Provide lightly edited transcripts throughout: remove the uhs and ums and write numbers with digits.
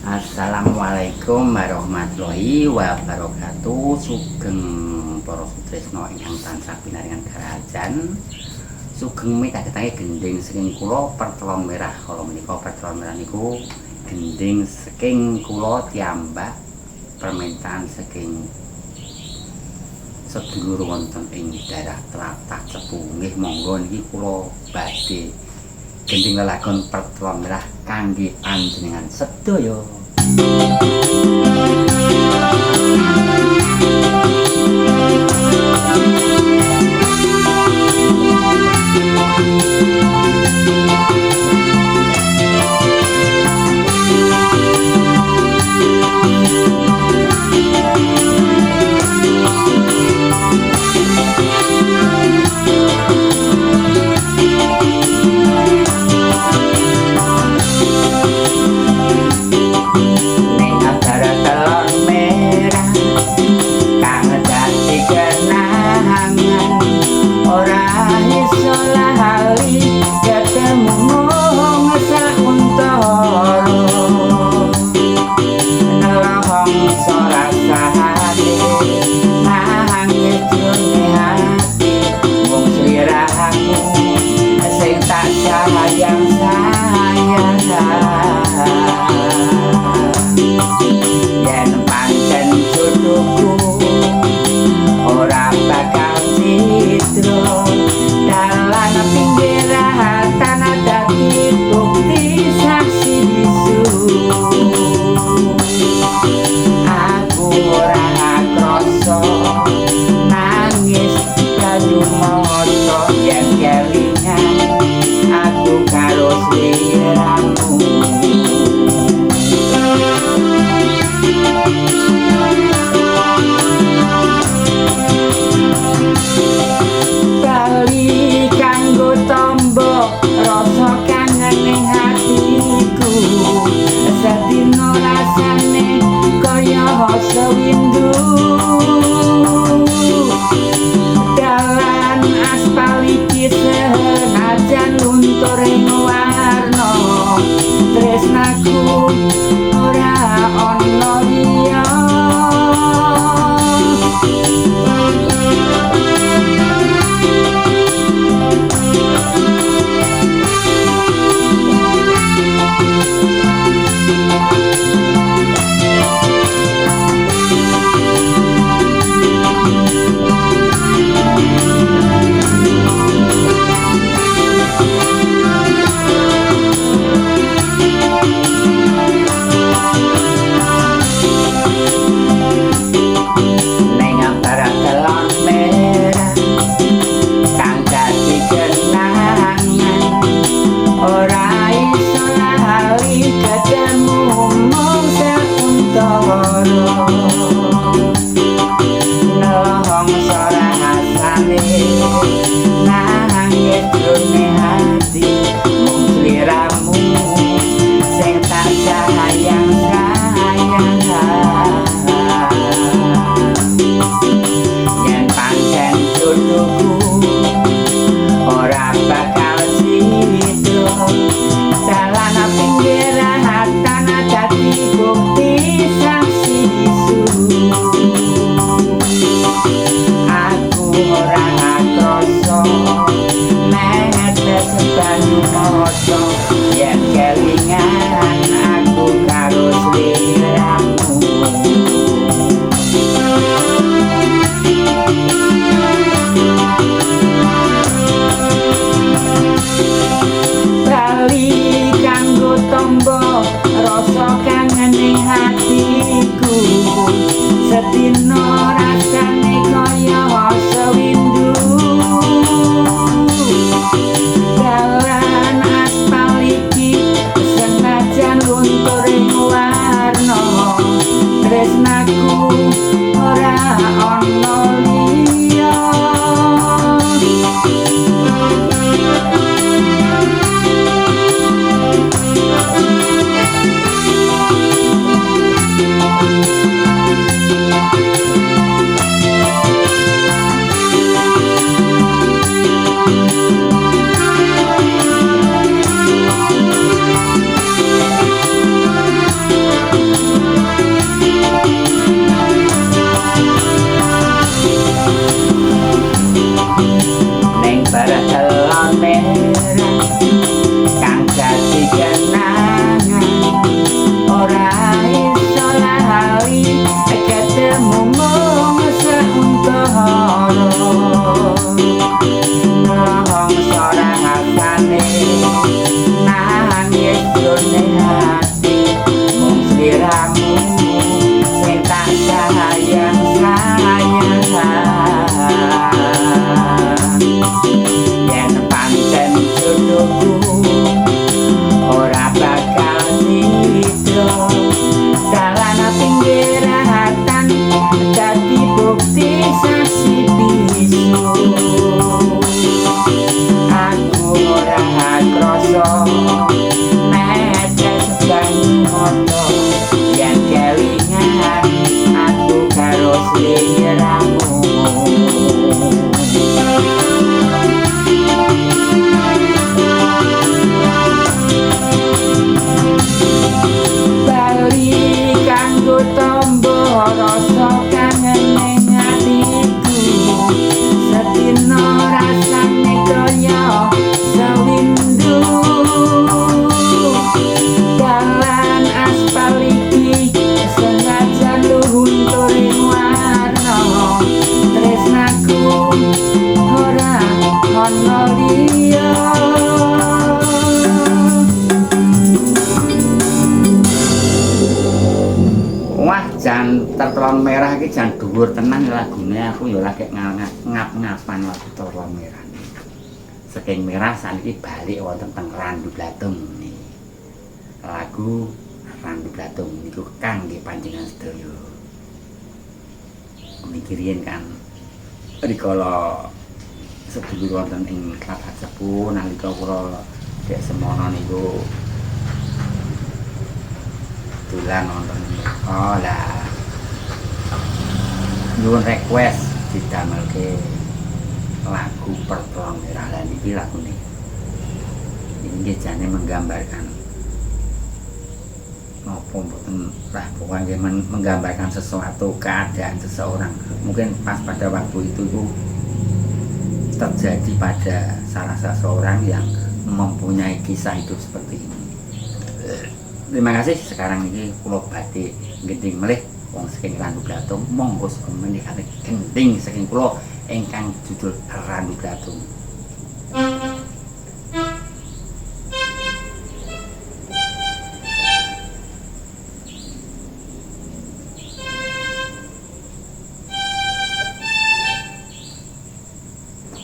Assalamualaikum warahmatullahi wabarakatuh. Sugeng para sutresna ingkang tansah pinaringan karajan. Sugeng mitagetange gending saking kula Pertelon Merah. Kala menika Pertelon Merah niku gending saking kula tiyambak permintaan saking sedulur wonten ing daerah Tlatah Cepu. Nggih monggo niki kula badhe gending lelagon Pertelon Merah kangge panjenengan sedaya. Warna merah kang dadi kenangan ora iso lali ketemu mung seuntara nang sorang asane nangis jone hati mung sliramu sing tak sayang yen pancen jodohku ora bakal sida dalan pinggiratan dadi bukti saksi bisu aku ora krasa netes bangono yen kelingan aku karo sliramu bali kanggo tombo rasa kangen ning atiku setino rasane kaya sewindu dalan aspal iki sengaja lunturing warna tresnaku ora ono liya wah jan tertelon merah iki jan dhuwur tenan lagune aku ya lagi ngap-ngapan lagu tertelon merah saking merah saniki balik wonten teng Randu Blatung nih lagu Randu Blatung niku kangge panjenengan sedaya niki riyen kan rikala sedulur wonten ing Klabat Sepuh nalika kula dek semono niku dolan wonten oh lah nyuwun request didamelke lagu Pertelon Merah lan iki lagune ini jane menggambarkan apa mboten lah pokoknya menggambarkan sesuatu keadaan seseorang mungkin pas pada waktu itu terjadi pada salah seseorang yang mempunyai kisah hidup seperti ini. Terima kasih sekarang ini kula badhe gending melih wong saking Randu Blatung monggo semenih kali gending saking kula ingkang judul Randu Blatung.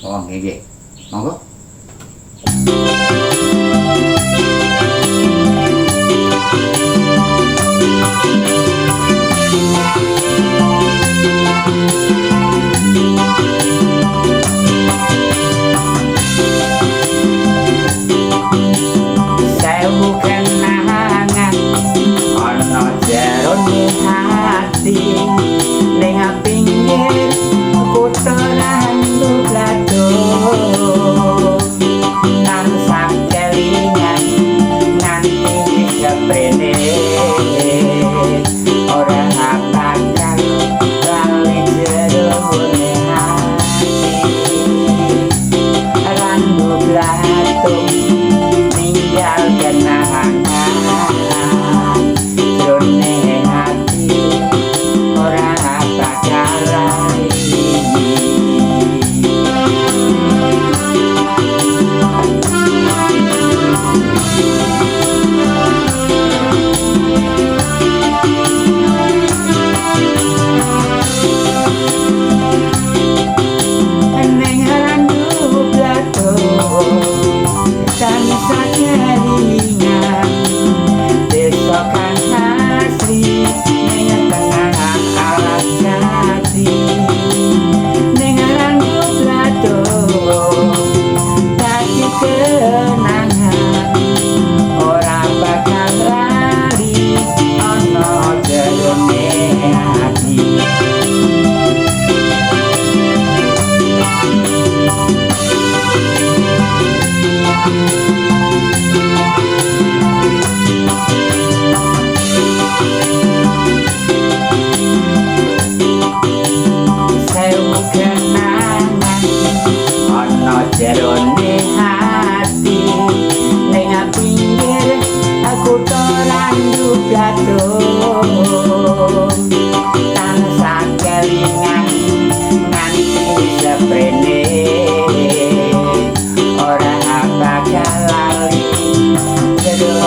Oh nggih monggo. Ning pinggir kutha Randu Blatung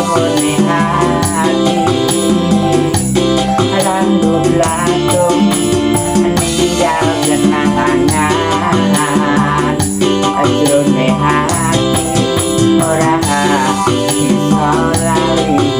jerone hati randu blatung ninggal kenangan jerone hati ora iso lali.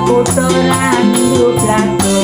Kotoran du plato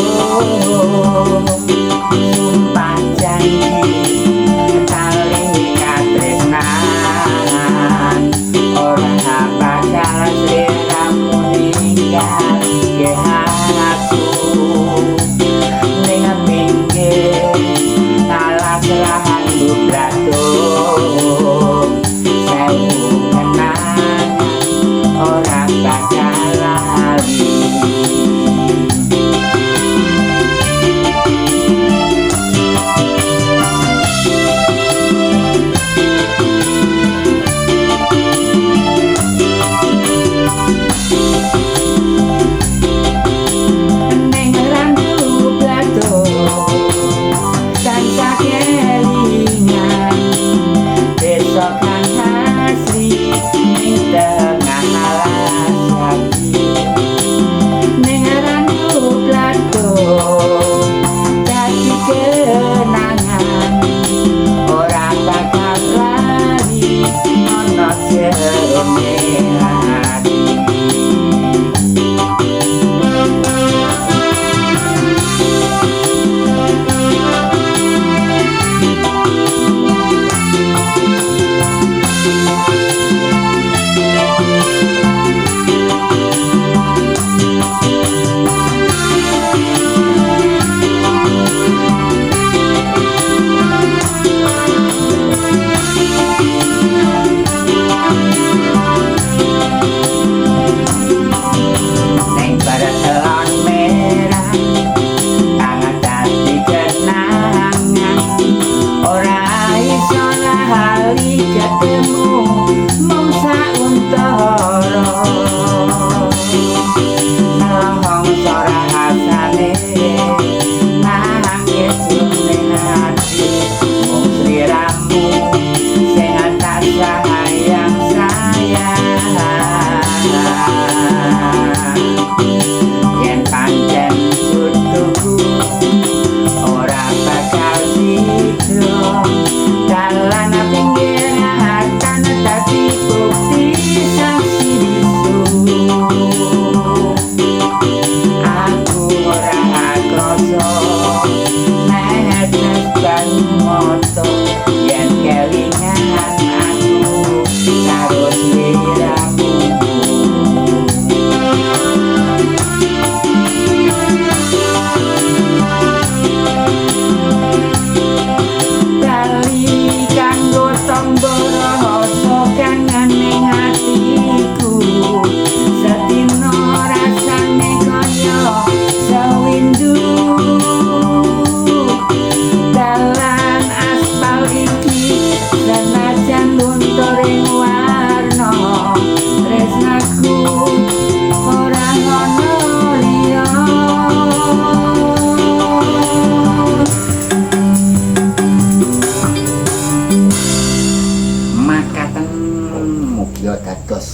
mugi dados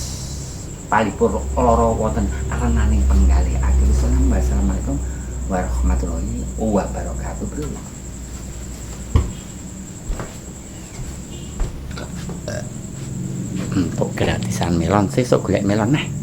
palipur lara wonten renaning penggalih. Akhir salam. Wassalamualaikum warahmatullahi wabarakatuh, Bro. Empuk gratisan melon, sesuk golek melon neh.